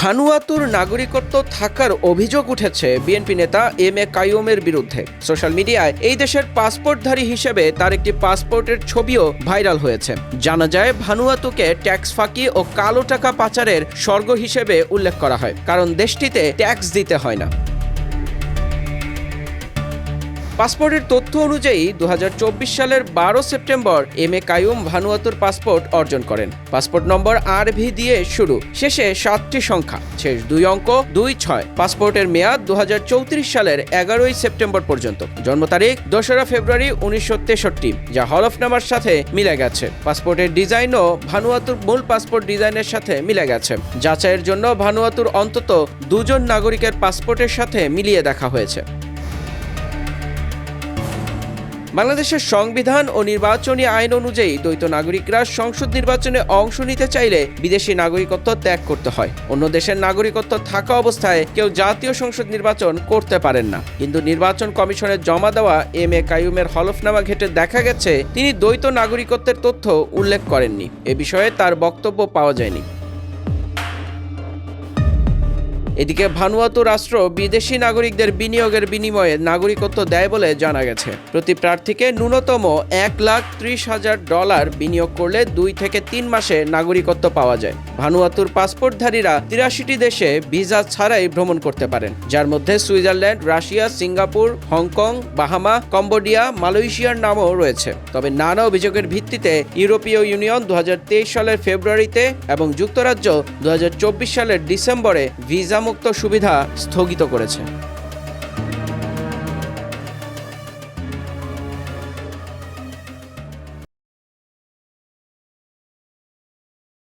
ভানুয়াতুর নাগরিকত্ব থাকার অভিযোগ উঠেছে বিএনপি নেতা এম এ কাইয়ুমের বিরুদ্ধে। সোশ্যাল মিডিয়ায় এই দেশের পাসপোর্টধারী হিসেবে তার একটি পাসপোর্টের ছবিও ভাইরাল হয়েছে। জানা যায়, ভানুয়াতুকে ট্যাক্স ফাঁকি ও কালো টাকা পাচারের স্বর্গ হিসেবে উল্লেখ করা হয়, কারণ দেশটিতে ট্যাক্স দিতে হয় না। পাসপোর্টের তথ্য অনুযায়ী 2024 সালের 12 September M A Qayyum ভানুয়াতুর passport অর্জন করেন। পাসপোর্ট নম্বর RV দিয়ে শুরু, শেষে 7টি সংখ্যা, শেষ 2 অঙ্ক 26। পাসপোর্টের মেয়াদ 2034 সালের 11 সেপ্টেম্বর পর্যন্ত। জন্ম তারিখ 2রা ফেব্রুয়ারি 1963, যা হলফনামার সাথে মিলে গেছে। পাসপোর্টের ডিজাইনও ভানুয়াতুর মূল পাসপোর্ট ডিজাইনের সাথে মিলে গেছে। যাচাইয়ের জন্য ভানুয়াতুর অন্তত 2 জন নাগরিকের পাসপোর্টের সাথে মিলিয়ে দেখা হয়েছে। বাংলাদেশের সংবিধান ও নির্বাচনী আইন অনুযায়ী দ্বৈত নাগরিকরা সংসদ নির্বাচনে অংশ নিতে চাইলে বিদেশি নাগরিকত্ব ত্যাগ করতে হয়। অন্য দেশের নাগরিকত্ব থাকা অবস্থায় কেউ জাতীয় সংসদ নির্বাচন করতে পারেন না। কিন্তু নির্বাচন কমিশনে জমা দেওয়া এম এ কাইয়ুমের হলফনামা ঘেঁটে দেখা গেছে তিনি দ্বৈত নাগরিকত্বের তথ্য উল্লেখ করেননি। এ বিষয়ে তার বক্তব্য পাওয়া যায়নি। এদিকে ভানুয়াতু রাষ্ট্র বিদেশি নাগরিকদের বিনিয়োগের বিনিময়ে নাগরিকত্ব দেয় বলে জানা গেছে। প্রতি প্রার্থীকে ন্যূনতম $1,30,000 বিনিয়োগ করলে 2 থেকে 3 মাসে নাগরিকত্ব পাওয়া যায়। ভানুয়াতুর পাসপোর্টধারীরা 83টি দেশে ভিসা ছাড়াই ভ্রমণ করতে পারেন, যার মধ্যে Switzerland, Russia, Singapore, Hong Kong, Bahama, Cambodia, মালয়েশিয়ার নামও রয়েছে। তবে নানা অভিযোগের ভিত্তিতে ইউরোপীয় ইউনিয়ন 2023 সালের ফেব্রুয়ারিতে এবং যুক্তরাজ্য 2024 সালের ডিসেম্বরে ভিসা মুক্ত সুবিধা স্থগিত করেছে।